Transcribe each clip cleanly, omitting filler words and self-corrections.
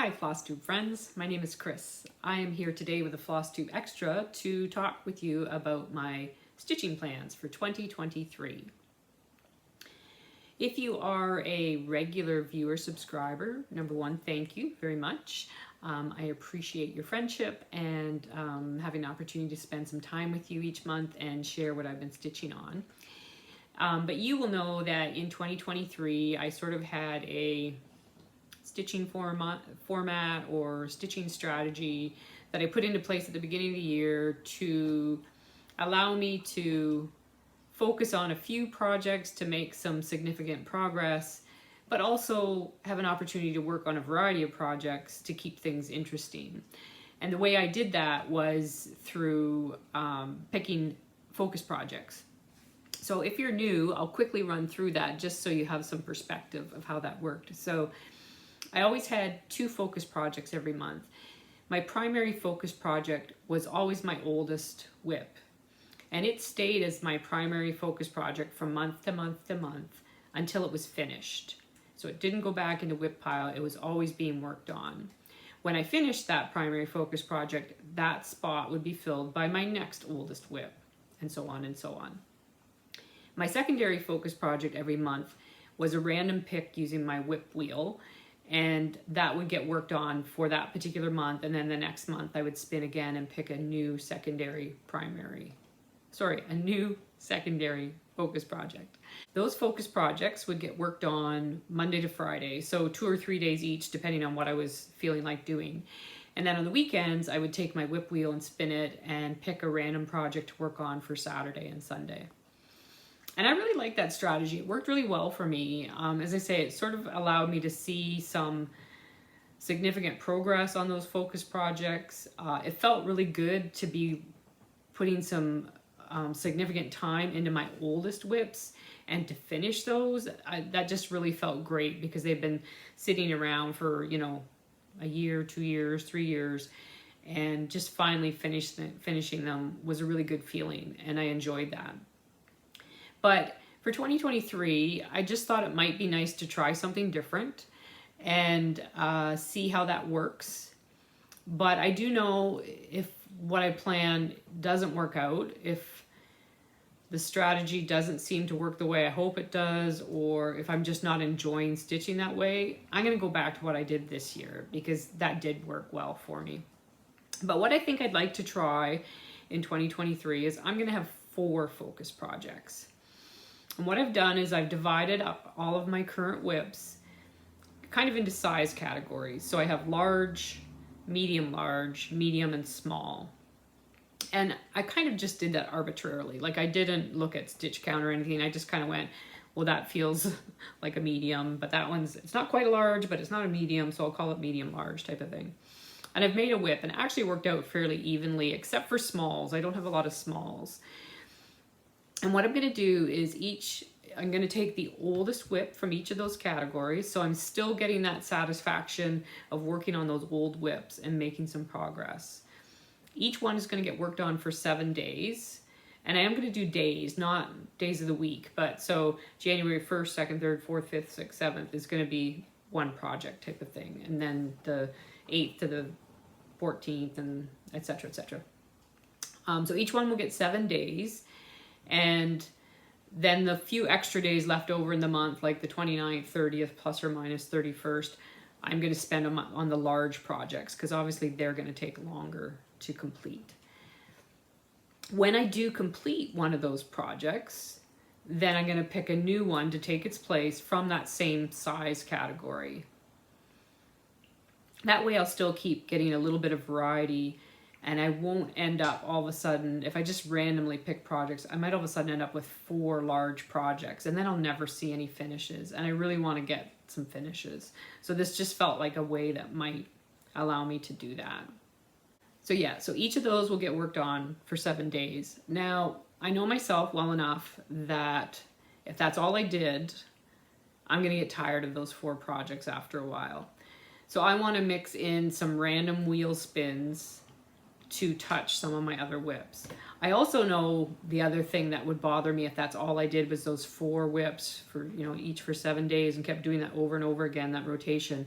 Hi Flosstube friends, my name is Chris. I am here today with a Flosstube Extra to talk with you about my stitching plans for 2023. If you are a regular viewer subscriber, number one, thank you very much. I appreciate your friendship and having the opportunity to spend some time with you each month and share what I've been stitching on. But you will know that in 2023 I sort of had a stitching format or stitching strategy that I put into place at the beginning of the year to allow me to focus on a few projects to make some significant progress, but also have an opportunity to work on a variety of projects to keep things interesting. And the way I did that was through picking focus projects. So if you're new, I'll quickly run through that just so you have some perspective of how that worked. So I always had two focus projects every month. My primary focus project was always my oldest WIP, and it stayed as my primary focus project from month to month to month until it was finished. So it didn't go back into WIP pile, it was always being worked on. When I finished that primary focus project, that spot would be filled by my next oldest WIP, and so on and so on. My secondary focus project every month was a random pick using my WIP wheel, and that would get worked on for that particular month, and then the next month I would spin again and pick a new secondary focus project. Those focus projects would get worked on Monday to Friday, so 2 or 3 days each depending on what I was feeling like doing. And then on the weekends I would take my WIP wheel and spin it and pick a random project to work on for Saturday and Sunday. And I really liked that strategy. It worked really well for me. As I say, it sort of allowed me to see some significant progress on those focus projects. It felt really good to be putting some significant time into my oldest WIPs and to finish those. That just really felt great because they've been sitting around for, a year, 2 years, 3 years, and just finally finishing them was a really good feeling, and I enjoyed that. But for 2023, I just thought it might be nice to try something different and see how that works. But I do know if what I plan doesn't work out, if the strategy doesn't seem to work the way I hope it does, or if I'm just not enjoying stitching that way, I'm going to go back to what I did this year because that did work well for me. But what I think I'd like to try in 2023 is I'm going to have 4 focus projects. And what I've done is I've divided up all of my current WIPs kind of into size categories. So I have large, medium, and small. And I kind of just did that arbitrarily. Like I didn't look at stitch count or anything. I just kind of went, well, that feels like a medium, but that one's, it's not quite a large, but it's not a medium, so I'll call it medium large type of thing. And I've made a WIP and it actually worked out fairly evenly, except for smalls. I don't have a lot of smalls. And what I'm going to do is I'm going to take the oldest WIP from each of those categories. So I'm still getting that satisfaction of working on those old WIPs and making some progress. Each one is going to get worked on for 7 days. And I am going to do days, not days of the week. But so January 1st, 2nd, 3rd, 4th, 5th, 6th, 7th is going to be one project type of thing. And then the 8th to the 14th and et cetera, et cetera. So each one will get 7 days. And then the few extra days left over in the month, like the 29th, 30th, plus or minus 31st, I'm going to spend on the large projects because obviously they're going to take longer to complete. When I do complete one of those projects, then I'm going to pick a new one to take its place from that same size category. That way I'll still keep getting a little bit of variety, and I won't end up all of a sudden, if I just randomly pick projects, I might all of a sudden end up with 4 large projects, and then I'll never see any finishes, and I really want to get some finishes. So this just felt like a way that might allow me to do that. So yeah, so each of those will get worked on for 7 days. Now, I know myself well enough that if that's all I did, I'm going to get tired of those 4 projects after a while. So I want to mix in some random wheel spins to touch some of my other WIPs. I also know the other thing that would bother me if that's all I did was those 4 WIPs for, each for 7 days and kept doing that over and over again, that rotation.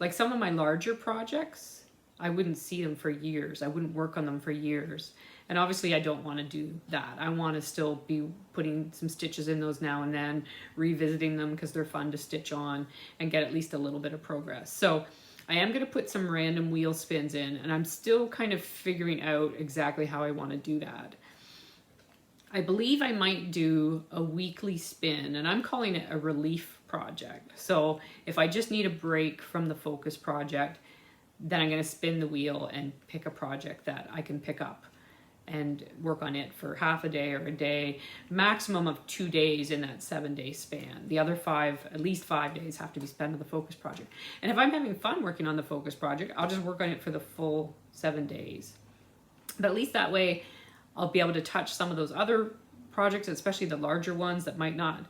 Like some of my larger projects, I wouldn't see them for years. I wouldn't work on them for years. And obviously I don't want to do that. I want to still be putting some stitches in those now and then, revisiting them because they're fun to stitch on and get at least a little bit of progress. So I am going to put some random wheel spins in, and I'm still kind of figuring out exactly how I want to do that. I believe I might do a weekly spin, and I'm calling it a relief project. So if I just need a break from the focus project, then I'm going to spin the wheel and pick a project that I can pick up and work on it for half a day or a day, maximum of 2 days in that 7-day span. The other 5, at least 5 days have to be spent on the focus project. And if I'm having fun working on the focus project, I'll just work on it for the full 7 days. But at least that way, I'll be able to touch some of those other projects, especially the larger ones that might not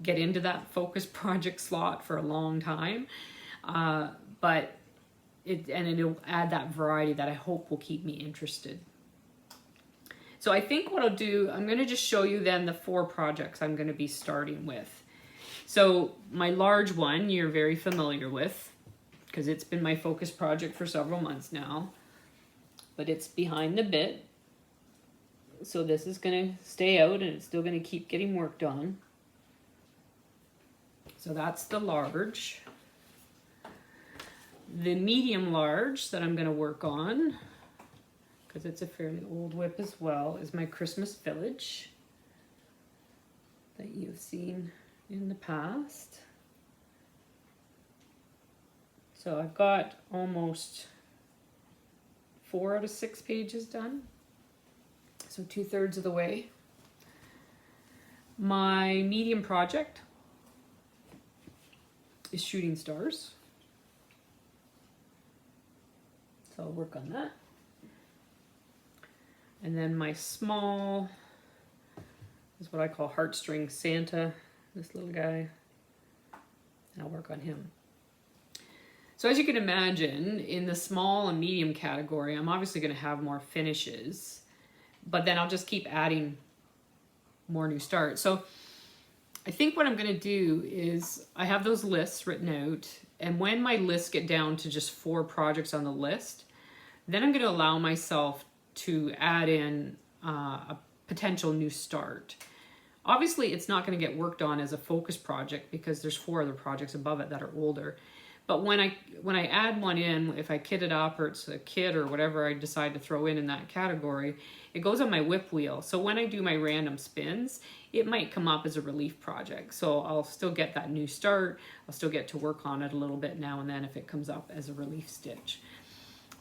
get into that focus project slot for a long time. But it'll add that variety that I hope will keep me interested. So I think what I'll do, I'm going to just show you then the 4 projects I'm going to be starting with. So my large one you're very familiar with because it's been my focus project for several months now, but it's behind the bit. So this is going to stay out and it's still going to keep getting worked on. So that's the large. The medium large that I'm going to work on, because it's a fairly old whip as well, is my Christmas Village that you've seen in the past. So I've got almost 4 out of 6 pages done. So 2/3 of the way. My medium project is Shooting Stars. So I'll work on that. And then my small is what I call Heartstring Santa, this little guy. And I'll work on him. So as you can imagine, in the small and medium category, I'm obviously going to have more finishes, but then I'll just keep adding more new starts. So I think what I'm going to do is I have those lists written out, and when my lists get down to just 4 projects on the list, then I'm going to allow myself to add in a potential new start. Obviously, it's not going to get worked on as a focus project because there's 4 other projects above it that are older. But when I add one in, if I kit it up or it's a kit or whatever I decide to throw in that category, it goes on my whip wheel. So when I do my random spins, it might come up as a relief project. So I'll still get that new start. I'll still get to work on it a little bit now and then if it comes up as a relief stitch.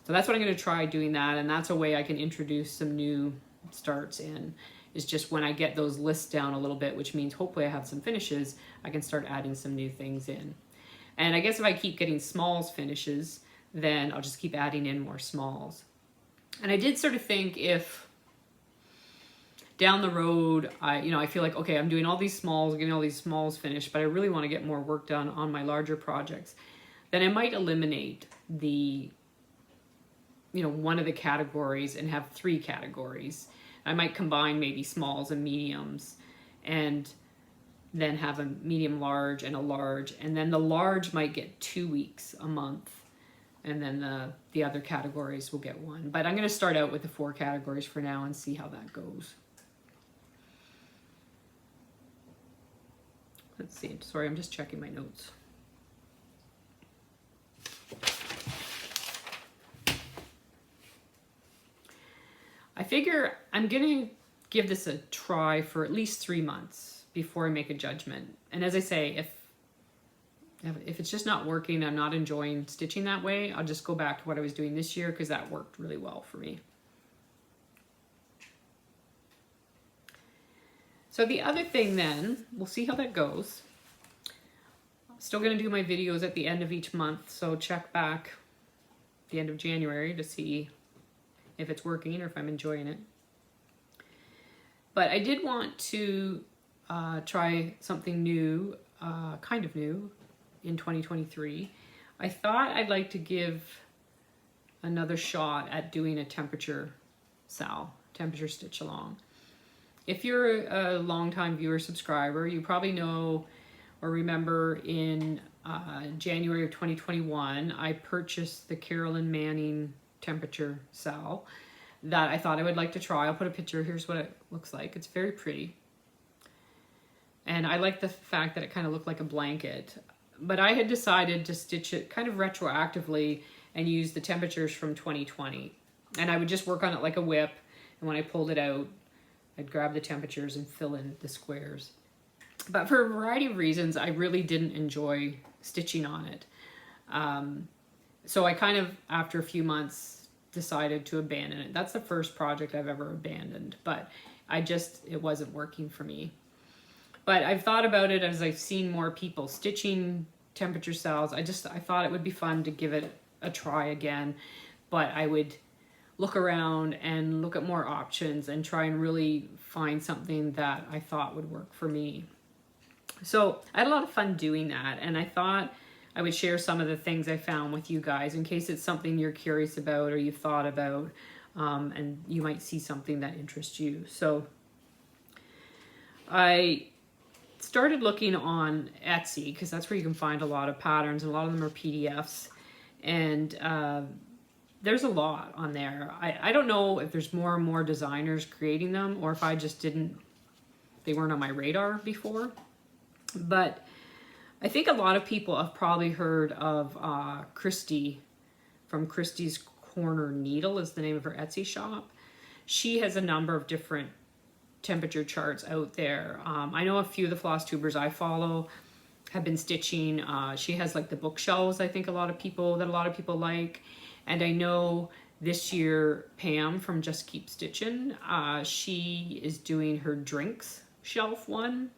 So that's what I'm going to try doing that. And that's a way I can introduce some new starts in, is just when I get those lists down a little bit, which means hopefully I have some finishes, I can start adding some new things in. And I guess if I keep getting smalls finishes, then I'll just keep adding in more smalls. And I did sort of think if down the road, I feel like, okay, I'm doing all these smalls, getting all these smalls finished, but I really want to get more work done on my larger projects, then I might eliminate the, one of the categories and have 3 categories. I might combine maybe smalls and mediums and then have a medium large and a large, and then the large might get 2 weeks a month, and then the other categories will get 1. But I'm going to start out with the 4 categories for now and see how that goes. Let's see. Sorry, I'm just checking my notes. I figure I'm going to give this a try for at least 3 months before I make a judgment. And as I say, if it's just not working, I'm not enjoying stitching that way, I'll just go back to what I was doing this year because that worked really well for me. So the other thing then, we'll see how that goes. I'm still going to do my videos at the end of each month, so check back at the end of January to see if it's working or if I'm enjoying it. But I did want to try something new, kind of new, in 2023. I thought I'd like to give another shot at doing a temperature stitch along. If you're a longtime viewer subscriber, you probably know or remember in January of 2021, I purchased the Carolyn Manning temperature cell that I thought I would like to try. I'll put a picture. Here's what it looks like. It's very pretty. And I like the fact that it kind of looked like a blanket. But I had decided to stitch it kind of retroactively and use the temperatures from 2020. And I would just work on it like a whip. And when I pulled it out, I'd grab the temperatures and fill in the squares. But for a variety of reasons, I really didn't enjoy stitching on it. So I kind of, after a few months, decided to abandon it. That's the first project I've ever abandoned, but it wasn't working for me. But I've thought about it as I've seen more people stitching temperature cells. I thought it would be fun to give it a try again, but I would look around and look at more options and try and really find something that I thought would work for me. So I had a lot of fun doing that, and I thought I would share some of the things I found with you guys in case it's something you're curious about or you've thought about, and you might see something that interests you. So I started looking on Etsy because that's where you can find a lot of patterns, and a lot of them are PDFs, and there's a lot on there. I don't know if there's more and more designers creating them or if I just they weren't on my radar before. But I think a lot of people have probably heard of Kristi from KristisCornerNeedle is the name of her Etsy shop. She has a number of different temperature charts out there. I know a few of the Flosstubers I follow have been stitching. She has like the bookshelves, I think a lot of people like. And I know this year Pam from Just Keep Stitching, she is doing her drinks shelf one.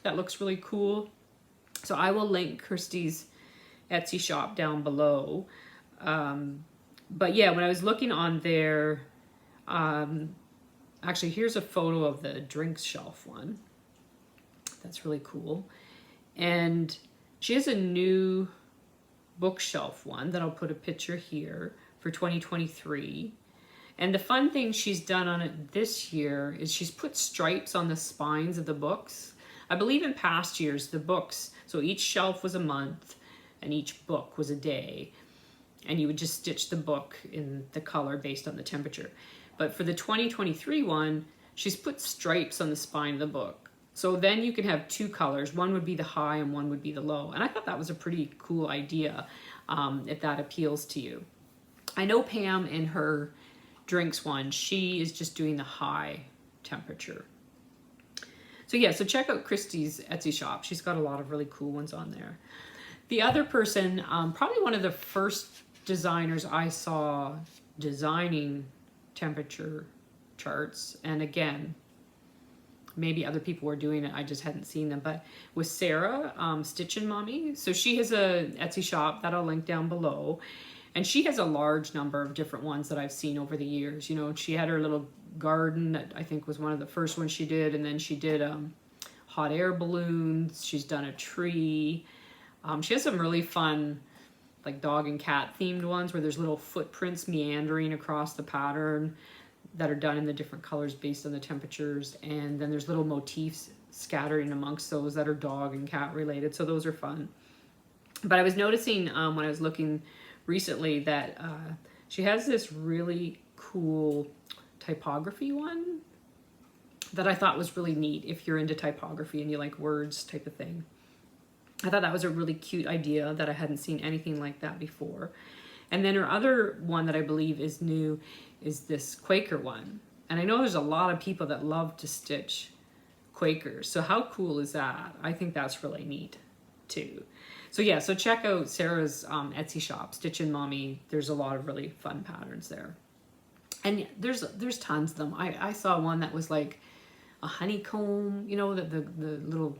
That looks really cool. So I will link Kristi's Etsy shop down below. But yeah, when I was looking on there, actually here's a photo of the drinks shelf one. That's really cool. And she has a new bookshelf one that I'll put a picture here for 2023. And the fun thing she's done on it this year is she's put stripes on the spines of the books. I believe in past years, the books, so each shelf was a month and each book was a day. And you would just stitch the book in the color based on the temperature. But for the 2023 one, she's put stripes on the spine of the book. So then you can have two colors. One would be the high and one would be the low. And I thought that was a pretty cool idea, if that appeals to you. I know Pam in her drinks one, she is just doing the high temperature. So yeah, so check out Kristi's Etsy shop. She's got a lot of really cool ones on there. The other person, probably one of the first designers I saw designing temperature charts, and again, maybe other people were doing it, I just hadn't seen them, but was Sarah, StitchinMommy. So she has a Etsy shop that I'll link down below. And she has a large number of different ones that I've seen over the years. You know, she had her little garden that I think was one of the first ones she did. And then she did hot air balloons. She's done a tree. She has some really fun, like dog and cat themed ones where there's little footprints meandering across the pattern that are done in the different colors based on the temperatures. And then there's little motifs scattering amongst those that are dog and cat related. So those are fun. But I was noticing when I was looking recently that she has this really cool typography one that I thought was really neat if you're into typography and you like words type of thing. I thought that was a really cute idea that I hadn't seen anything like that before. And then her other one that I believe is new is this Quaker one. And I know there's a lot of people that love to stitch Quakers. So how cool is that? I think that's really neat too. So yeah, so check out Sarah's Etsy shop, StitchinMommy. There's a lot of really fun patterns there. And there's tons of them. I saw one that was like a honeycomb, you know, the little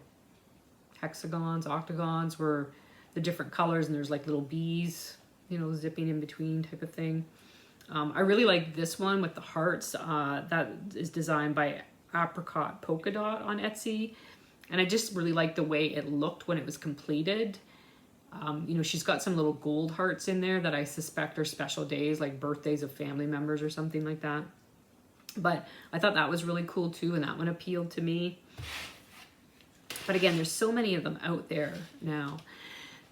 hexagons, octagons were the different colors, and there's like little bees, you know, zipping in between type of thing. I really like this one with the hearts. That is designed by Apricotpolkadot on Etsy. And I just really like the way it looked when it was completed. You know, she's got some little gold hearts in there that I suspect are special days, like birthdays of family members or something like that. But I thought that was really cool too, and that one appealed to me. But again, there's so many of them out there now.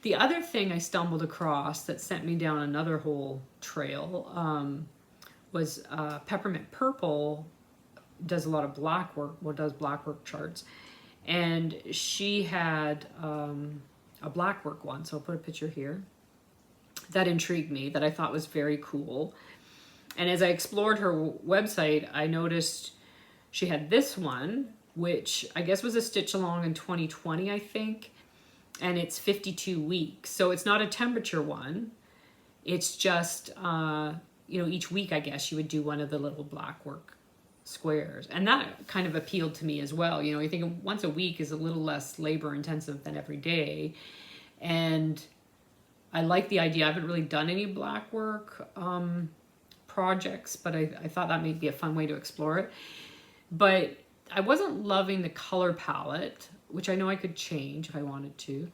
The other thing I stumbled across that sent me down another whole trail was Peppermint Purple does a lot of black work, does black work charts. And she had a black work one, so I'll put a picture here. That intrigued me, that I thought was very cool. And as I explored her website, I noticed she had this one, which I guess was a stitch along in 2020, I think. And it's 52 weeks. So it's not a temperature one. It's just, you know, each week, I guess, you would do one of the little black work squares. And that kind of appealed to me as well. You know, you think once a week is a little less labor intensive than every day. And I like the idea. I haven't really done any black work projects, but I thought that may be a fun way to explore it. But I wasn't loving the color palette, which I know I could change if I wanted to.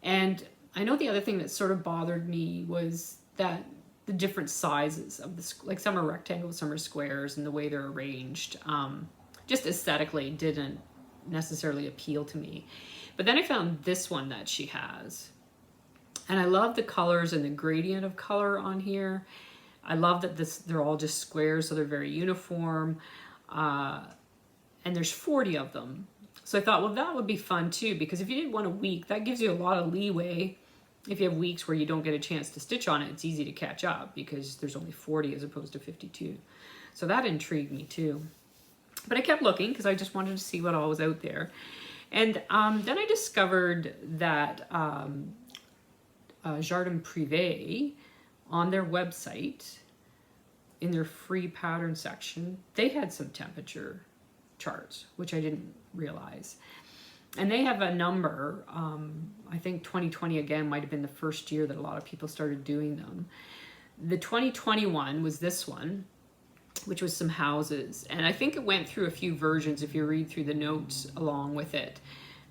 And I know the other thing that sort of bothered me was that the different sizes of the, like some are rectangles, some are squares, and the way they're arranged just aesthetically didn't necessarily appeal to me. But then I found this one that she has. And I love the colors and the gradient of color on here. I love that they're all just squares, so they're very uniform. And there's 40 of them. So I thought, well, that would be fun too, because if you did one a week, that gives you a lot of leeway. If you have weeks where you don't get a chance to stitch on it, it's easy to catch up because there's only 40 as opposed to 52. So that intrigued me too. But I kept looking because I just wanted to see what all was out there. And then I discovered that Jardin Prive, on their website, in their free pattern section, they had some temperature charts, which I didn't realize. And they have a number, I think 2020 again might have been the first year that a lot of people started doing them. The 2021 was this one, which was some houses. And I think it went through a few versions if you read through the notes along with it.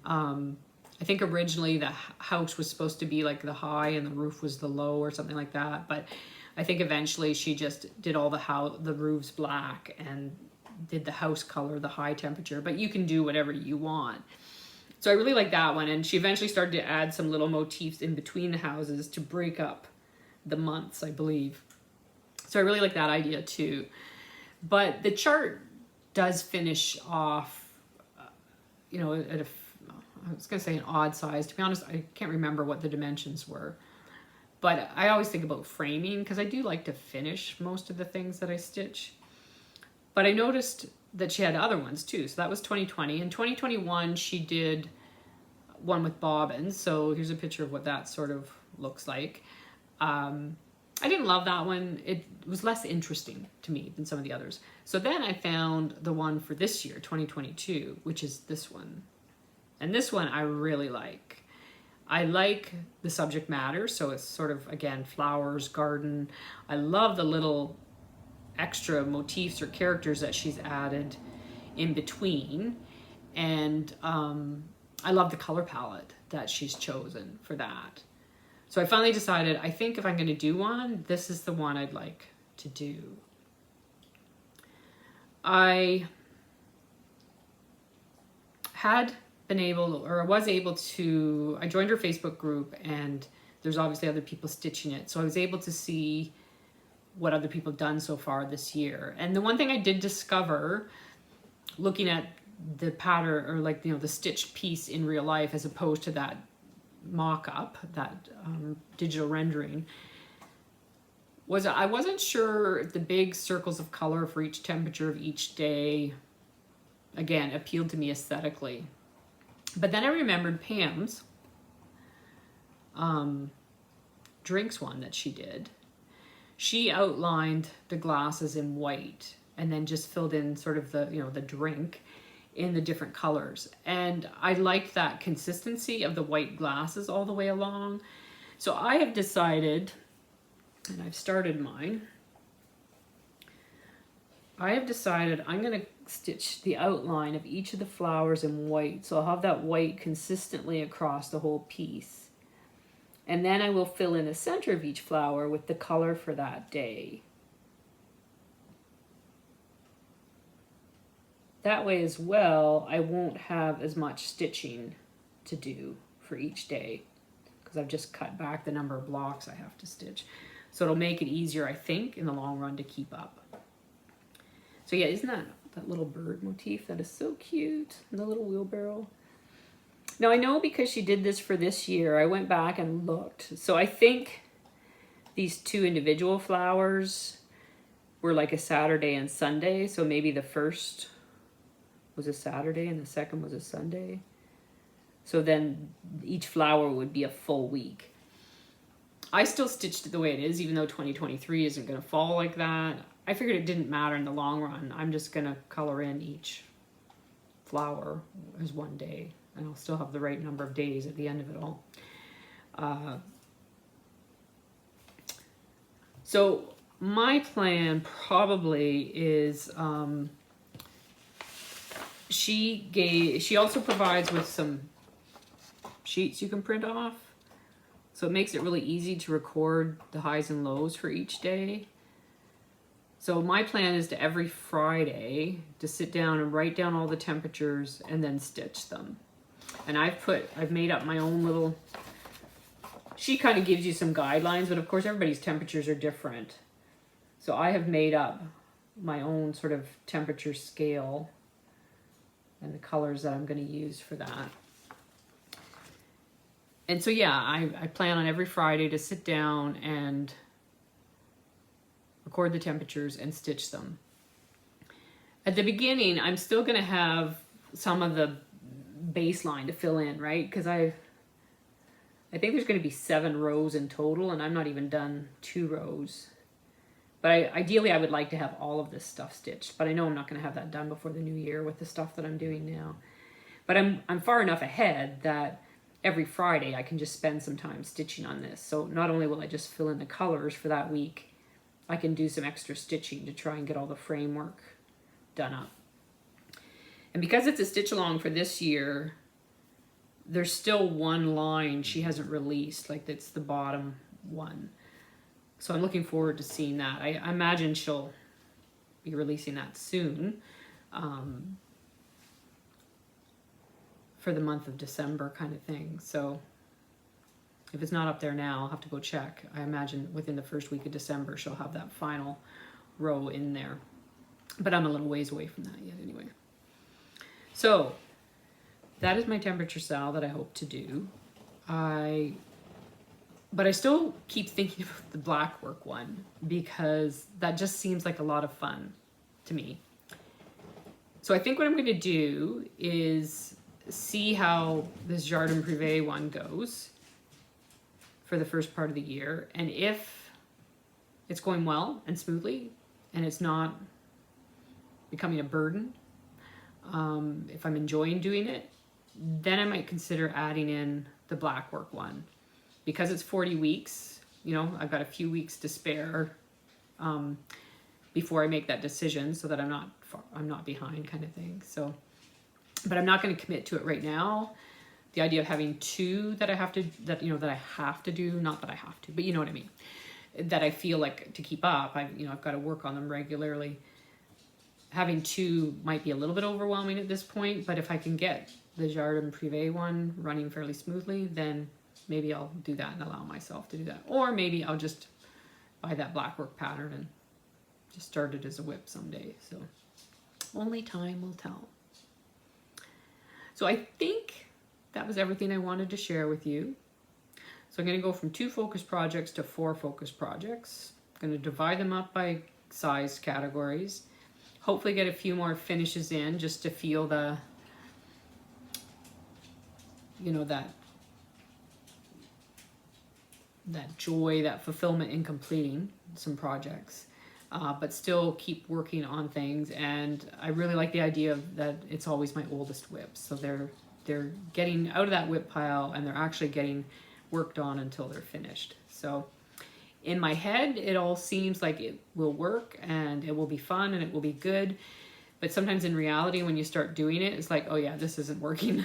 I think originally the house was supposed to be like the high and the roof was the low or something like that. But I think eventually she just did all the roofs black and did the house color, the high temperature. But you can do whatever you want. So I really like that one. And she eventually started to add some little motifs in between the houses to break up the months, I believe. So I really like that idea too. But the chart does finish off, you know, at I was going to say an odd size. To be honest, I can't remember what the dimensions were. But I always think about framing because I do like to finish most of the things that I stitch. But I noticed that she had other ones too. So that was 2020. In 2021, she did one with bobbins. So here's a picture of what that sort of looks like. I didn't love that one. It was less interesting to me than some of the others. So then I found the one for this year, 2022, which is this one. And this one I really like. I like the subject matter. So it's sort of, again, flowers, garden. I love the little extra motifs or characters that she's added in between. And I love the color palette that she's chosen for that. So I finally decided, I think if I'm going to do one, this is the one I'd like to do. I had been able, or I was able to, I joined her Facebook group and there's obviously other people stitching it. So I was able to see what other people have done so far this year. And the one thing I did discover, looking at the pattern, or like, you know, the stitched piece in real life as opposed to that mock-up, that digital rendering, was I wasn't sure if the big circles of color for each temperature of each day, again, appealed to me aesthetically. But then I remembered Pam's drinks one that she did. She outlined the glasses in white and then just filled in sort of the, you know, the drink in the different colors. And I liked that consistency of the white glasses all the way along. So I have decided, and I've started mine, I have decided I'm going to stitch the outline of each of the flowers in white. So I'll have that white consistently across the whole piece. And then I will fill in the center of each flower with the color for that day. That way as well, I won't have as much stitching to do for each day. because I've just cut back the number of blocks I have to stitch. So it'll make it easier, I think, in the long run to keep up. So yeah, isn't that little bird motif? That is so cute. And the little wheelbarrow. Now I know because she did this for this year, I went back and looked. So I think these two individual flowers were like a Saturday and Sunday. So maybe the first was a Saturday and the second was a Sunday. So then each flower would be a full week. I still stitched it the way it is, even though 2023 isn't going to fall like that. I figured it didn't matter in the long run. I'm just going to color in each flower as one day, and I'll still have the right number of days at the end of it all. So my plan probably is, she also provides with some sheets you can print off. So it makes it really easy to record the highs and lows for each day. So my plan is to every Friday to sit down and write down all the temperatures and then stitch them. And I've made up my own little, she kind of gives you some guidelines, but of course everybody's temperatures are different. So I have made up my own sort of temperature scale and the colors that I'm going to use for that. And so, yeah, I plan on every Friday to sit down and record the temperatures and stitch them. At the beginning, I'm still going to have some of the baseline to fill in, right? Because I think there's going to be 7 rows in total, and I'm not even done 2 rows. But ideally, I would like to have all of this stuff stitched. But I know I'm not going to have that done before the new year with the stuff that I'm doing now. But I'm far enough ahead that every Friday I can just spend some time stitching on this. So not only will I just fill in the colors for that week, I can do some extra stitching to try and get all the framework done up. And because it's a stitch along for this year, there's still one line she hasn't released, like that's the bottom one. So I'm looking forward to seeing that. I imagine she'll be releasing that soon. For the month of December kind of thing. So if it's not up there now, I'll have to go check. I imagine within the first week of December, she'll have that final row in there. But I'm a little ways away from that yet anyway. So that is my temperature sal that I hope to do. But I still keep thinking about the black work one because that just seems like a lot of fun to me. So I think what I'm going to do is see how this Jardin Prive one goes for the first part of the year, and if it's going well and smoothly and it's not becoming a burden, if I'm enjoying doing it, then I might consider adding in the black work one. Because it's 40 weeks, you know, I've got a few weeks to spare before I make that decision, so that I'm not behind kind of thing. So but I'm not going to commit to it right now. The idea of having 2 that I have to, that I have to do, not that I have to, but you know what I mean, that I feel like to keep up, I've got to work on them regularly. Having 2 might be a little bit overwhelming at this point, but if I can get the Jardin Prive one running fairly smoothly, then maybe I'll do that and allow myself to do that. Or maybe I'll just buy that black work pattern and just start it as a whip someday. So only time will tell. So I think that was everything I wanted to share with you. So I'm going to go from 2 focus projects to 4 focus projects. I'm going to divide them up by size categories. Hopefully get a few more finishes in just to feel the, that joy, that fulfillment in completing some projects. But still keep working on things, and I really like the idea of that it's always my oldest whips. So they're getting out of that whip pile and they're actually getting worked on until they're finished. So in my head, it all seems like it will work and it will be fun and it will be good. But sometimes in reality, when you start doing it, it's like, oh yeah, this isn't working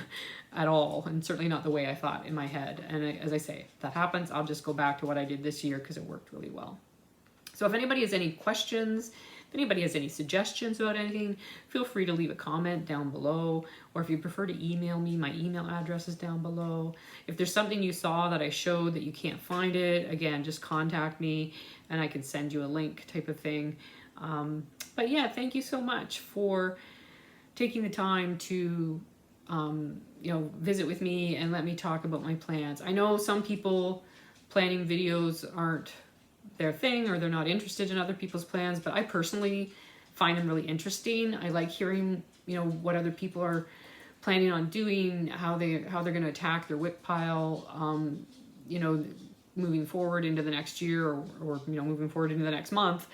at all, and certainly not the way I thought in my head. And as I say, if that happens, I'll just go back to what I did this year because it worked really well. So if anybody has any questions, If anybody has any suggestions about anything, feel free to leave a comment down below, or if you prefer to email me, my email address is down below. If there's something you saw that I showed that you can't find it, again, just contact me and I can send you a link type of thing. But yeah, thank you so much for taking the time to you know, visit with me and let me talk about my plans. I know some people planning videos aren't their thing, or they're not interested in other people's plans, but I personally find them really interesting. I like hearing, you know, what other people are planning on doing, how they're going to attack their wick pile, you know, moving forward into the next year, or you know, moving forward into the next month,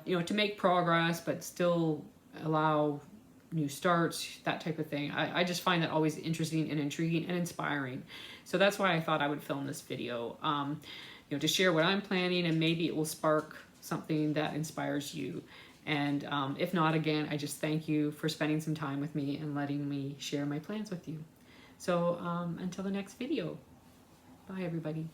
you know, to make progress but still allow new starts, that type of thing. I just find that always interesting and intriguing and inspiring. So that's why I thought I would film this video, you know, to share what I'm planning, and maybe it will spark something that inspires you. And if not, again, I just thank you for spending some time with me and letting me share my plans with you. So until the next video, bye everybody.